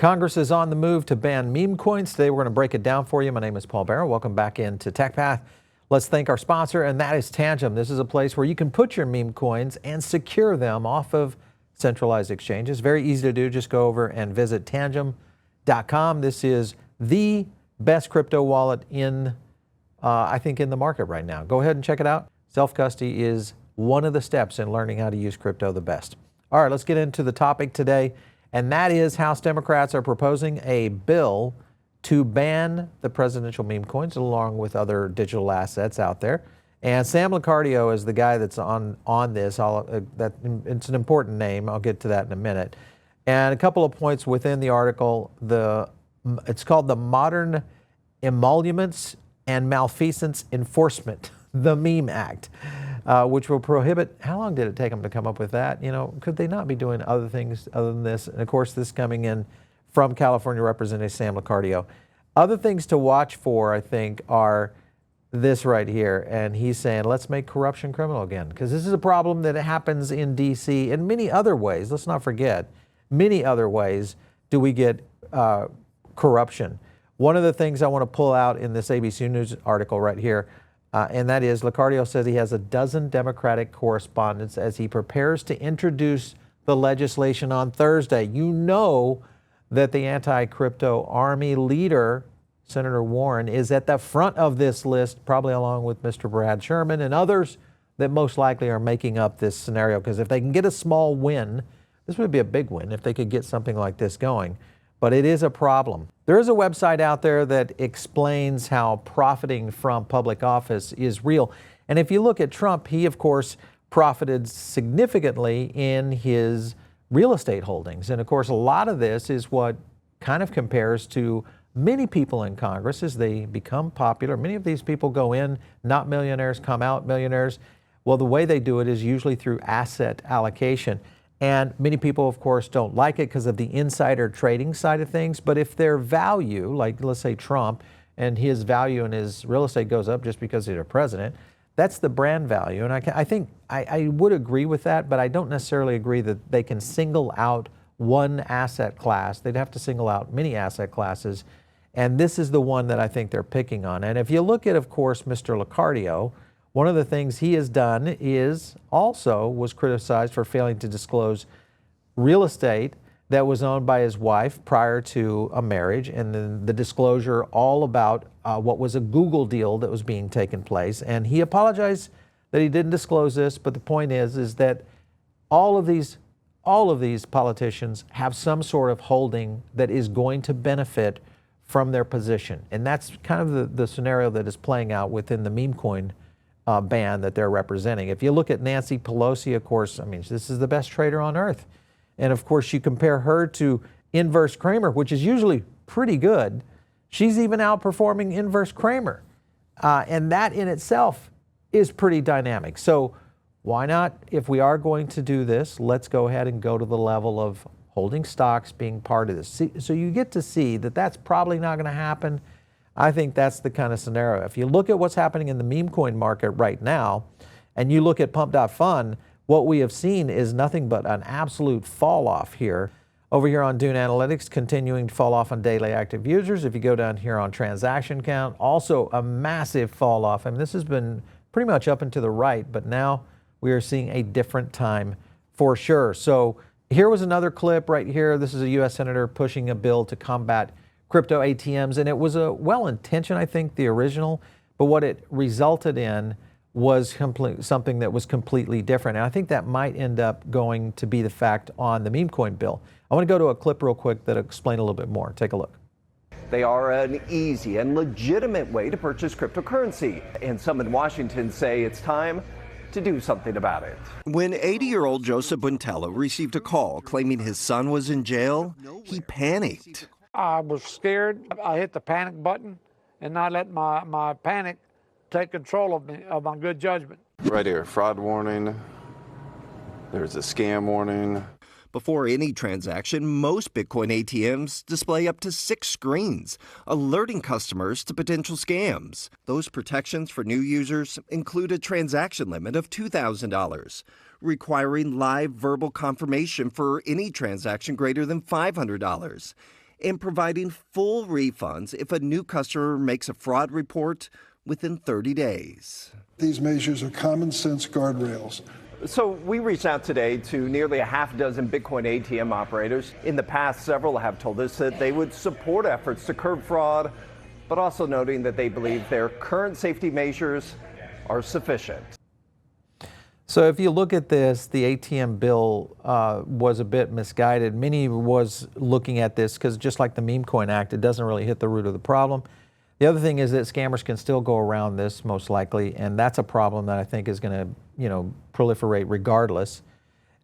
Congress is on the move to ban meme coins. Today we're going to break it down for you. My name is Paul Barrow. Welcome back into TechPath. Let's thank our sponsor, and that is Tangem. This is a place where you can put your meme coins and secure them off of centralized exchanges. Very easy to do. Just go over and visit Tangem.com. This is the best crypto wallet I think in the market right now. Go ahead and check it out. Self-custody is one of the steps in learning how to use crypto the best. All right, let's get into the topic today. And that is House Democrats are proposing a bill to ban the presidential meme coins along with other digital assets out there. And Sam Liccardo is the guy that's on this. It's an important name. I'll get to that in a minute. And a couple of points within the article. It's called the Modern Emoluments and Malfeasance Enforcement, the Meme Act, which will prohibit, how long did it take them to come up with that? You know, could they not be doing other things other than this? And of course, this coming in from California Representative Sam Liccardo. Other things to watch for, I think, are this right here. And he's saying, let's make corruption criminal again, because this is a problem that happens in D.C. in many other ways. Let's not forget, many other ways do we get corruption. One of the things I want to pull out in this ABC News article right here, and that is Liccardo says he has a dozen Democratic correspondents as he prepares to introduce the legislation on Thursday. You know that the anti-crypto army leader, Senator Warren, is at the front of this list, probably along with Mr. Brad Sherman and others that most likely are making up this scenario. Because if they can get a small win, this would be a big win if they could get something like this going. But it is a problem. There is a website out there that explains how profiting from public office is real. And if you look at Trump, he, of course, profited significantly in his real estate holdings. And, of course, a lot of this is what kind of compares to many people in Congress as they become popular. Many of these people go in, not millionaires, come out millionaires. Well, the way they do it is usually through asset allocation. And many people, of course, don't like it because of the insider trading side of things. But if their value, like let's say Trump, and his value in his real estate goes up just because he's a president, that's the brand value. And I think I would agree with that, but I don't necessarily agree that they can single out one asset class. They'd have to single out many asset classes. And this is the one that I think they're picking on. And if you look at, of course, Mr. Liccardo, one of the things he has done was criticized for failing to disclose real estate that was owned by his wife prior to a marriage, and then the disclosure all about what was a Google deal that was being taken place. And he apologized that he didn't disclose this, but the point is that all of these politicians have some sort of holding that is going to benefit from their position. And that's kind of the scenario that is playing out within the meme coin ban that they're representing. If you look at Nancy Pelosi, of course, I mean, this is the best trader on earth. And of course, you compare her to Inverse Kramer, which is usually pretty good. She's even outperforming Inverse Kramer. And that in itself is pretty dynamic. So why not, if we are going to do this, let's go ahead and go to the level of holding stocks being part of this. So you get to see that that's probably not going to happen. I think that's the kind of scenario. If you look at what's happening in the meme coin market right now, and you look at Pump.fun, what we have seen is nothing but an absolute fall off here. Over here on Dune Analytics, continuing to fall off on daily active users. If you go down here on transaction count, also a massive fall off. I mean, this has been pretty much up and to the right, but now we are seeing a different time for sure. So here was another clip right here. This is a U.S. Senator pushing a bill to combat crypto ATMs, and it was a well-intentioned, I think, the original, but what it resulted in was something that was completely different. And I think that might end up going to be the fact on the meme coin bill. I want to go to a clip real quick that'll explain a little bit more. Take a look. They are an easy and legitimate way to purchase cryptocurrency, and some in Washington say it's time to do something about it. When 80-year-old Joseph Buntella received a call claiming his son was in jail, he panicked. I was scared. I hit the panic button and not let my panic take control of me, of my good judgment. Right here, fraud warning. There's a scam warning. Before any transaction, most Bitcoin ATMs display up to 6 screens, alerting customers to potential scams. Those protections for new users include a transaction limit of $2,000, requiring live verbal confirmation for any transaction greater than $500, and providing full refunds if a new customer makes a fraud report within 30 days. These measures are common sense guardrails. So we reached out today to nearly a half dozen Bitcoin ATM operators. In the past, several have told us that they would support efforts to curb fraud, but also noting that they believe their current safety measures are sufficient. So if you look at this, the ATM bill was a bit misguided. Many was looking at this because just like the Meme Coin Act, it doesn't really hit the root of the problem. The other thing is that scammers can still go around this most likely, and that's a problem that I think is going to, proliferate regardless.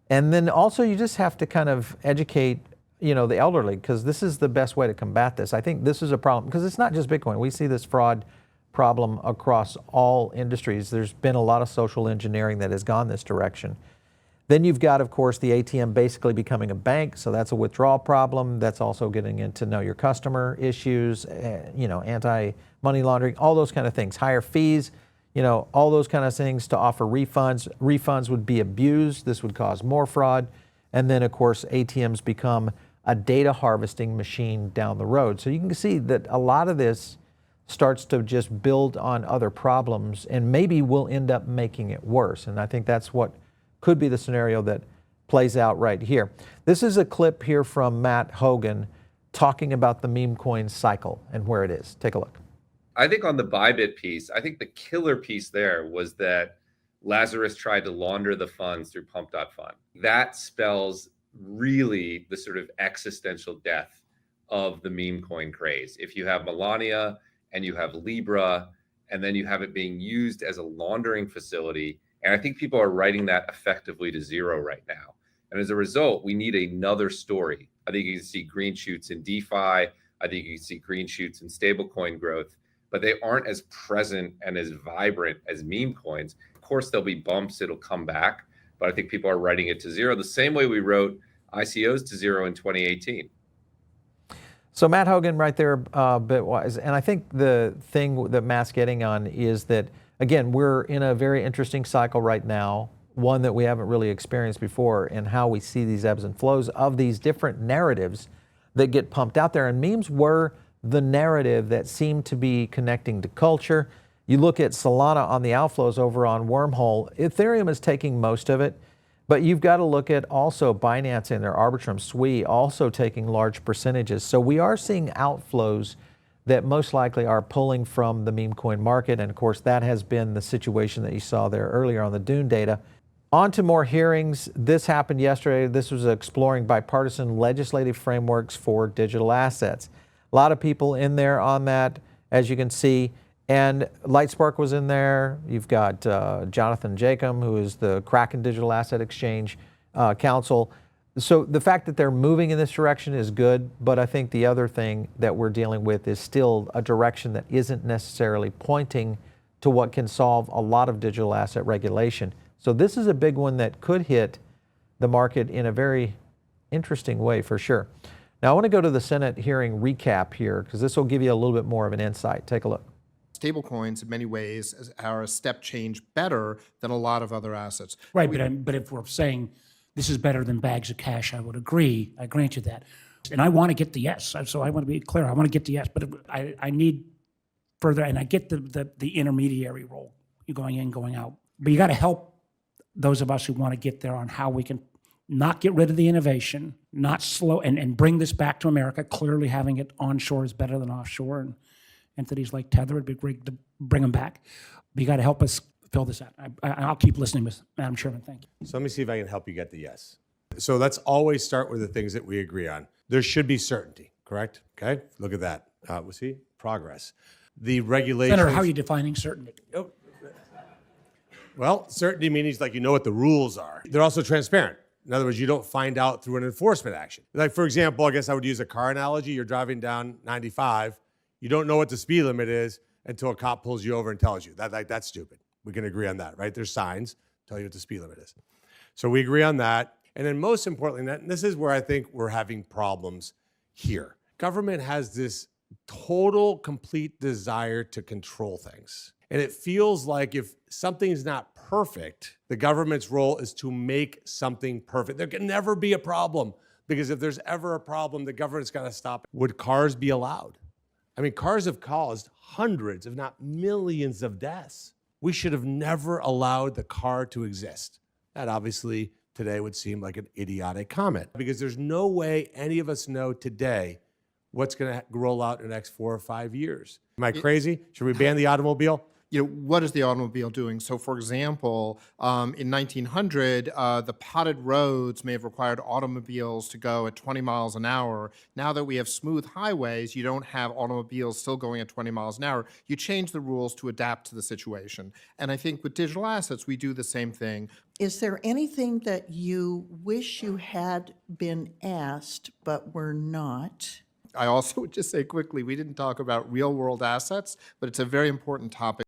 And then also you just have to kind of educate, the elderly, because this is the best way to combat this. I think this is a problem because it's not just Bitcoin. We see this fraud problem across all industries. There's been a lot of social engineering that has gone this direction. Then you've got, of course, the ATM basically becoming a bank, so that's a withdrawal problem. That's also getting into know your customer issues, anti-money laundering, all those kind of things. Higher fees, all those kind of things to offer refunds. Refunds would be abused. This would cause more fraud. And then, of course, ATMs become a data harvesting machine down the road. So you can see that a lot of this starts to just build on other problems and maybe will end up making it worse. And I think that's what could be the scenario that plays out right here. This is a clip here from Matt Hougan talking about the meme coin cycle and where it is. Take a look. I think on the Bybit piece, I think the killer piece there was that Lazarus tried to launder the funds through Pump.fun. That spells really the sort of existential death of the meme coin craze. If you have Melania and you have Libra, and then you have it being used as a laundering facility, and I think people are writing that effectively to zero right now. And as a result, we need another story. I think you can see green shoots in DeFi. I think you can see green shoots in stablecoin growth, but they aren't as present and as vibrant as meme coins. Of course, there'll be bumps, it'll come back, but I think people are writing it to zero the same way we wrote ICOs to zero in 2018. So Matt Hougan right there, bitwise, and I think the thing that Matt's getting on is that, again, we're in a very interesting cycle right now, one that we haven't really experienced before, in how we see these ebbs and flows of these different narratives that get pumped out there. And memes were the narrative that seemed to be connecting to culture. You look at Solana on the outflows over on Wormhole, Ethereum is taking most of it, but you've got to look at also Binance and their Arbitrum SWI also taking large percentages. So we are seeing outflows that most likely are pulling from the meme coin market. And of course, that has been the situation that you saw there earlier on the Dune data. On to more hearings. This happened yesterday. This was exploring bipartisan legislative frameworks for digital assets. A lot of people in there on that, as you can see. And Lightspark was in there. You've got Jonathan Jacob, who is the Kraken Digital Asset Exchange counsel. So the fact that they're moving in this direction is good, but I think the other thing that we're dealing with is still a direction that isn't necessarily pointing to what can solve a lot of digital asset regulation. So this is a big one that could hit the market in a very interesting way for sure. Now I want to go to the Senate hearing recap here because this will give you a little bit more of an insight. Take a look. Stablecoins, in many ways, are a step change better than a lot of other assets. Right, but if we're saying this is better than bags of cash, I would agree. I grant you that. And I want to get the yes. So I want to be clear. I want to get the yes, but I need further, and I get the intermediary role, you going in, going out. But you got to help those of us who want to get there on how we can not get rid of the innovation, not slow, and bring this back to America. Clearly having it onshore is better than offshore, and entities like Tether would be great to bring them back. But you got to help us fill this out. I'll keep listening, Madam Chairman. Thank you. So let me see if I can help you get the yes. So let's always start with the things that we agree on. There should be certainty, correct? Okay, look at that. We'll see progress. The regulations. Senator, how are you defining certainty? Oh. Well, certainty means like you know what the rules are. They're also transparent. In other words, you don't find out through an enforcement action. Like, for example, I guess I would use a car analogy. You're driving down 95. You don't know what the speed limit is until a cop pulls you over and tells you. That's stupid. We can agree on that, right? There's signs tell you what the speed limit is. So we agree on that. And then most importantly, and this is where I think we're having problems here. Government has this total, complete desire to control things. And it feels like if something's not perfect, the government's role is to make something perfect. There can never be a problem. Because if there's ever a problem, the government's got to stop it. Would cars be allowed? I mean, cars have caused hundreds, if not millions of deaths. We should have never allowed the car to exist. That obviously today would seem like an idiotic comment, because there's no way any of us know today what's going to roll out in the next 4 or 5 years. Am I crazy? Should we ban the automobile? You know, what is the automobile doing? So, for example, in 1900, the potted roads may have required automobiles to go at 20 miles an hour. Now that we have smooth highways, you don't have automobiles still going at 20 miles an hour. You change the rules to adapt to the situation. And I think with digital assets, we do the same thing. Is there anything that you wish you had been asked but were not? I also would just say quickly, we didn't talk about real world assets, but it's a very important topic.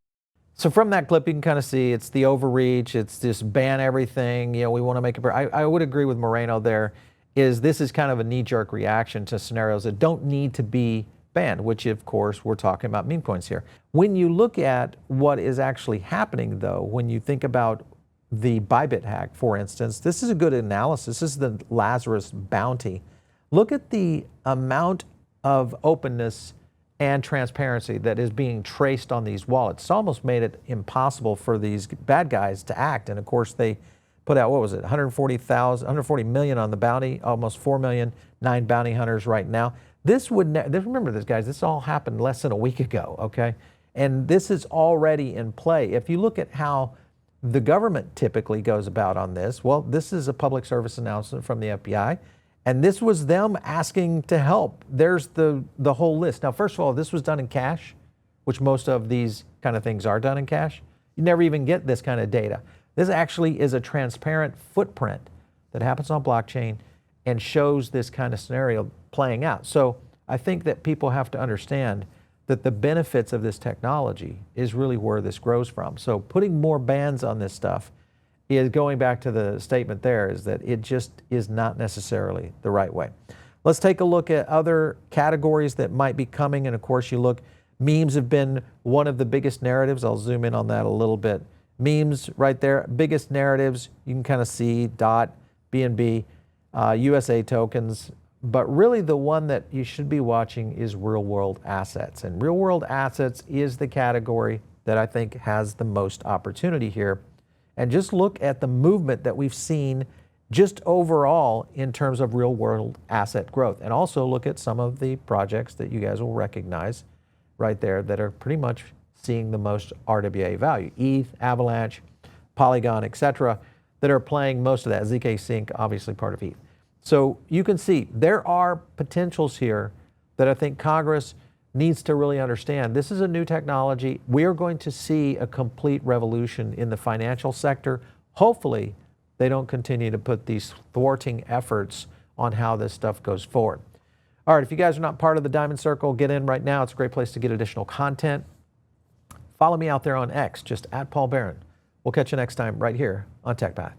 So from that clip, you can kind of see it's the overreach. It's just ban everything. You know, we want to make it. I would agree with Moreno there. This is kind of a knee-jerk reaction to scenarios that don't need to be banned, which of course we're talking about meme coins here. When you look at what is actually happening, though, when you think about the Bybit hack, for instance, this is a good analysis. This is the Lazarus bounty. Look at the amount of openness and transparency that is being traced on these wallets. It's almost made it impossible for these bad guys to act. And of course, they put out, what was it, 140 million on the bounty, almost 4 million, 9 bounty hunters right now. This would, remember this, guys, this all happened less than a week ago, okay? And this is already in play. If you look at how the government typically goes about on this, well, this is a public service announcement from the FBI. And this was them asking to help. There's the whole list. Now, first of all, this was done in cash, which most of these kind of things are done in cash. You never even get this kind of data. This actually is a transparent footprint that happens on blockchain and shows this kind of scenario playing out. So I think that people have to understand that the benefits of this technology is really where this grows from. So putting more bans on this stuff is, going back to the statement there, is that it just is not necessarily the right way. Let's take a look at other categories that might be coming. And of course, you look, memes have been one of the biggest narratives. I'll zoom in on that a little bit. Memes right there, biggest narratives. You can kind of see DOT, BNB, USA tokens. But really the one that you should be watching is real world assets. And real world assets is the category that I think has the most opportunity here. And just look at the movement that we've seen just overall in terms of real world asset growth. And also look at some of the projects that you guys will recognize right there that are pretty much seeing the most RWA value. ETH, Avalanche, Polygon, etc., that are playing most of that. ZK Sync, obviously part of ETH. So you can see there are potentials here that I think Congress needs to really understand. This is a new technology. We are going to see a complete revolution in the financial sector. Hopefully, they don't continue to put these thwarting efforts on how this stuff goes forward. All right, if you guys are not part of the Diamond Circle, get in right now. It's a great place to get additional content. Follow me out there on X, just @Paul Barron. We'll catch you next time right here on TechPath.